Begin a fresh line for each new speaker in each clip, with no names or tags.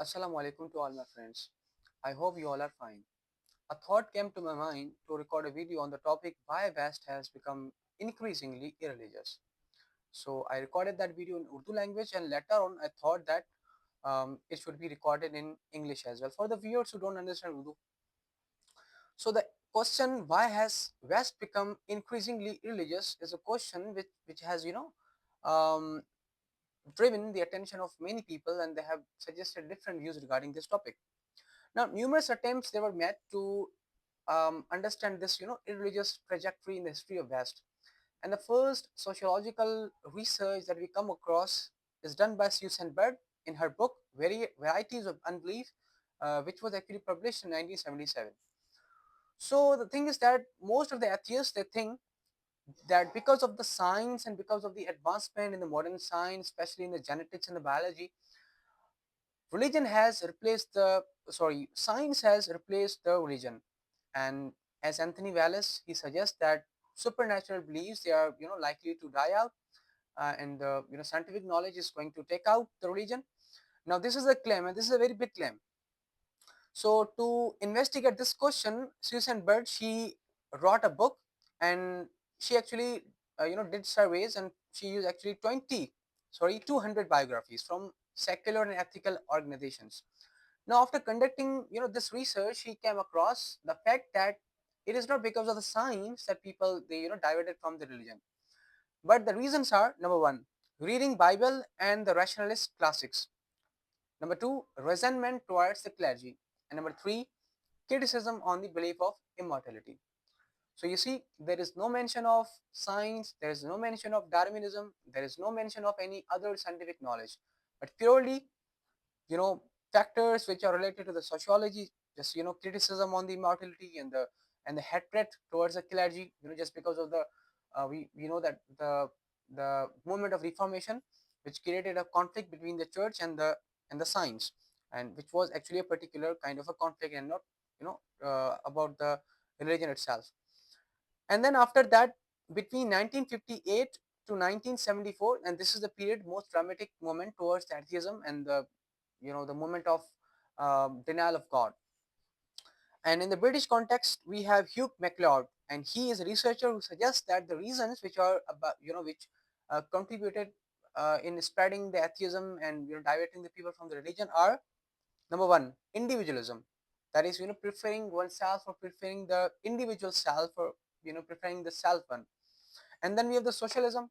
Assalamu alaikum to all my friends. I hope you all are fine. A thought came to my mind to record a video on the topic why West has become increasingly irreligious. So I recorded that video in Urdu language and later on I thought that it should be recorded in English as well for the viewers who don't understand Urdu. So the question why has West become increasingly irreligious is a question which has um, driven the attention of many people and they have suggested different views regarding this topic. Now, numerous attempts they were made to understand this, irreligious trajectory in the history of West. And the first sociological research that we come across is done by Susan Bird in her book Varieties of Unbelief, which was actually published in 1977. So the thing is that most of the atheists they think that because of the science and because of the advancement in the modern science, especially in the genetics and the biology, religion has replaced the science has replaced the religion. And as Anthony Wallace, he suggests that supernatural beliefs they are likely to die out, and the scientific knowledge is going to take out the religion. Now this is a claim, and this is a very big claim. So to investigate this question, Susan Bird she wrote a book, and she actually did surveys, and she used actually 200 biographies from secular and ethical organizations. Now, after conducting this research, she came across the fact that it is not because of the science that people they diverted from the religion, but the reasons are: number one, reading Bible and the rationalist classics; number two, resentment towards the clergy; and number three, criticism on the belief of immortality. So you see, there is no mention of science, there is no mention of Darwinism, there is no mention of any other scientific knowledge, but purely you know factors which are related to the sociology, just criticism on the immortality and the hatred towards the clergy, just because of the we know that the movement of reformation which created a conflict between the church and the science, and which was actually a particular kind of a conflict and not about the religion itself. And then after that, between 1958 to 1974, and this is the period most dramatic moment towards atheism and the moment of denial of God. And in the British context, we have Hugh MacLeod, and he is a researcher who suggests that the reasons which are about which contributed in spreading the atheism and diverting the people from the religion are: number one, individualism, that is preferring oneself or preferring the individual self, or preferring the self one. And then we have the socialism,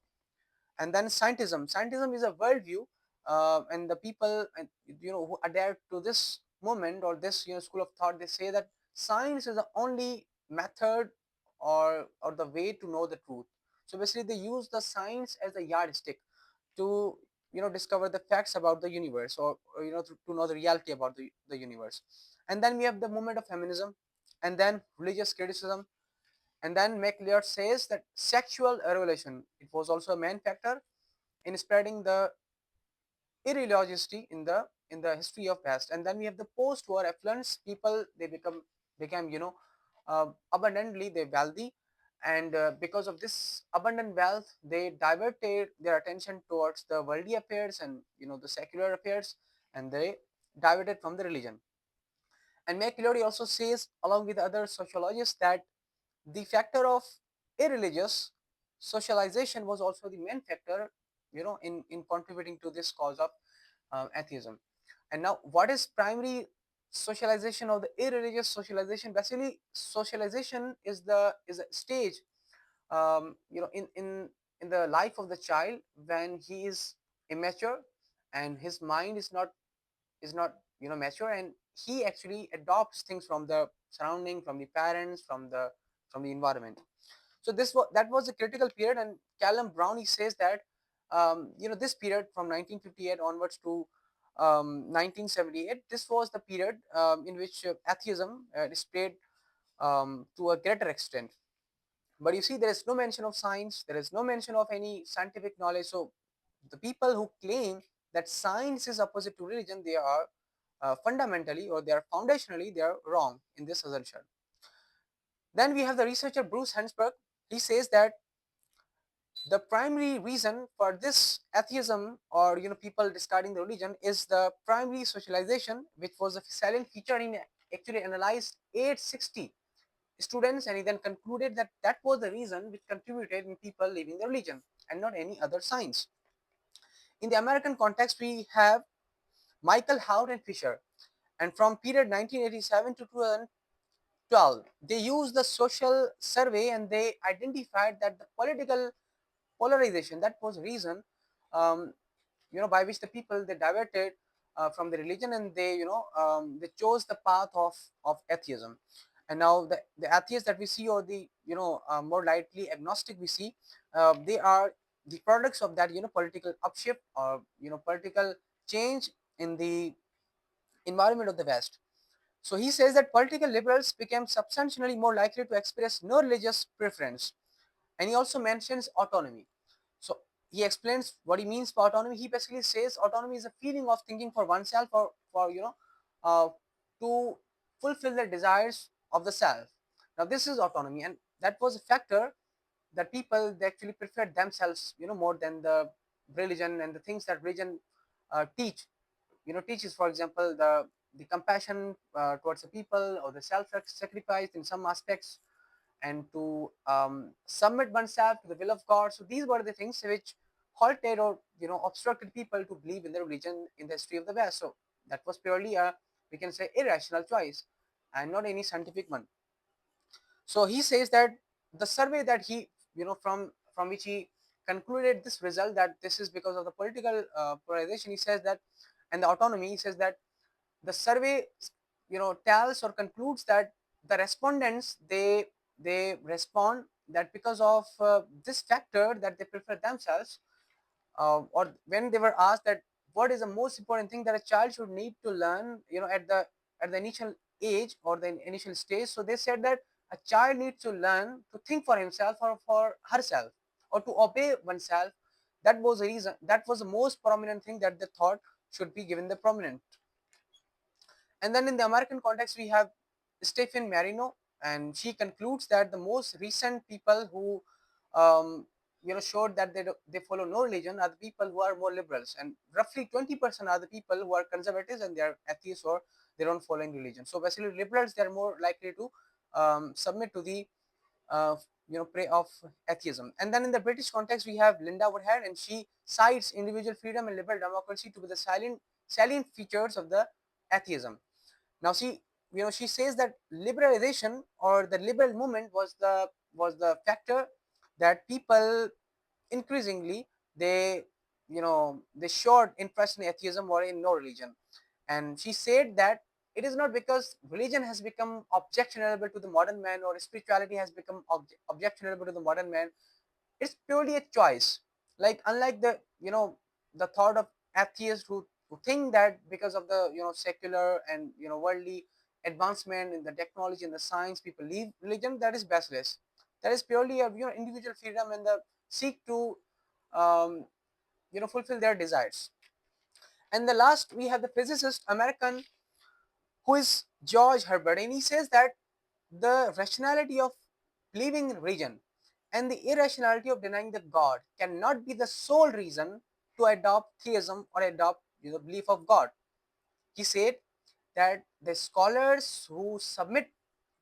and then scientism is a worldview, and the people and who adapt to this movement or this school of thought, they say that science is the only method or the way to know the truth. So basically they use the science as a yardstick to discover the facts about the universe, or to know the reality about the universe. And then we have the movement of feminism, and then religious criticism. And then MacLeod says that sexual revelation, it was also a main factor in spreading the irreligiosity in the history of past. And then we have the post-war affluence people, they became abundantly they wealthy, and because of this abundant wealth they diverted their attention towards the worldly affairs and the secular affairs, and they diverted from the religion. And McLeod also says, along with other sociologists, that the factor of irreligious socialization was also the main factor in contributing to this cause of atheism. And now what is primary socialization of the irreligious socialization? Basically socialization is a stage in the life of the child when he is immature and his mind is not mature, and he actually adopts things from the surrounding, from the parents, from the environment. So that was a critical period, and Callum Brownie says that this period from 1958 onwards to 1978, this was the period in which atheism displayed to a greater extent. But you see, there is no mention of science, there is no mention of any scientific knowledge. So the people who claim that science is opposite to religion, they are fundamentally, or they are foundationally, they are wrong in this assertion. Then we have the researcher Bruce Hensberg. He says that The primary reason for this atheism, or people discarding the religion, is the primary socialization, which was a silent feature in actually analyzed 860 students, and he then concluded that that was the reason which contributed in people leaving the religion and not any other signs. In the American context, we have Michael Howard and Fisher, and from period 1987 to 2012, they used the social survey and they identified that the political polarization, that was reason, um, by which the people they diverted from the religion, and they chose the path of atheism. And now the atheists that we see, or the more lightly agnostic we see, they are the products of that political upshift, or political change in the environment of the West. So he says that political liberals became substantially more likely to express no religious preference. And he also mentions autonomy. So he explains what he means by autonomy. He basically says autonomy is a feeling of thinking for oneself, or for to fulfill the desires of the self. Now this is autonomy, and that was a factor that people they actually preferred themselves, more than the religion and the things that religion teaches. For example, the compassion towards the people, or the self-sacrifice in some aspects, and to submit oneself to the will of God. So these were the things which halted, or obstructed people to believe in the religion in the history of the West. So that was purely a, we can say, irrational choice, and not any scientific one. So he says that the survey that he, from which he concluded this result, that this is because of the political polarization. He says that, and the autonomy. He says that the survey, tells or concludes that the respondents they respond that because of this factor, that they prefer themselves, or when they were asked that what is the most important thing that a child should need to learn, at the initial age, or the initial stage. So they said that a child needs to learn to think for himself or for herself, or to obey oneself. That was the reason, that was the most prominent thing that they thought should be given the prominent. And then in the American context, we have Stephen Marino, and she concludes that the most recent people who, showed that they follow no religion are the people who are more liberals, and roughly 20% are the people who are conservatives and they are atheists, or they don't follow any religion. So basically, liberals, they are more likely to submit to the uh, prey of atheism. And then in the British context, we have Linda Woodhead, and she cites individual freedom and liberal democracy to be the salient features of the atheism. Now she says that liberalization, or the liberal movement, was the factor that people increasingly they showed interest in atheism or in no religion. And she said that it is not because religion has become objectionable to the modern man, or spirituality has become objectionable to the modern man. It's purely a choice. Like, unlike the thought of atheists who think that because of the secular and worldly advancement in the technology and the science, people leave religion. That is baseless. That is purely a individual freedom, and the seek to um, fulfill their desires. And the last, we have the physicist American, who is George Herbert, and he says that the rationality of believing in religion and the irrationality of denying the God cannot be the sole reason to adopt theism or adopt the belief of God. He said that the scholars who submit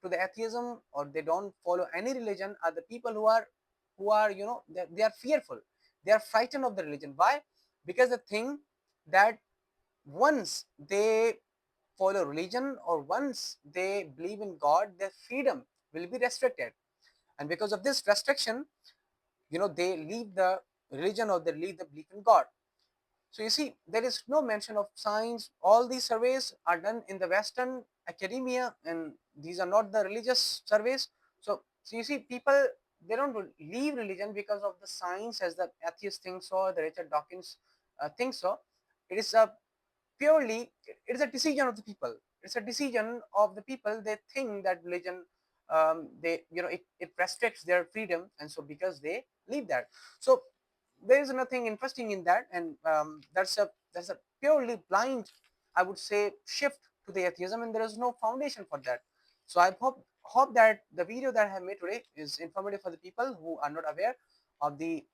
to the atheism, or they don't follow any religion, are the people who are they are fearful. They are frightened of the religion. Why? Because the thing that once they follow religion, or once they believe in God, their freedom will be restricted. And because of this restriction, they leave the religion, or they leave the belief in God. So you see, there is no mention of science. All these surveys are done in the Western academia, and these are not the religious surveys. So you see, people, they don't leave religion because of the science, as the atheists think so, the Richard Dawkins think so. It is a purely, it is a decision of the people. It's a decision of the people. They think that religion, it restricts their freedom, and so because they leave that. So there is nothing interesting in that, and that's a purely blind, I would say, shift to the atheism, and there is no foundation for that. So I hope that the video that I have made today is informative for the people who are not aware of the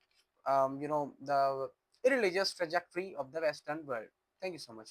the irreligious trajectory of the Western world. Thank you so much.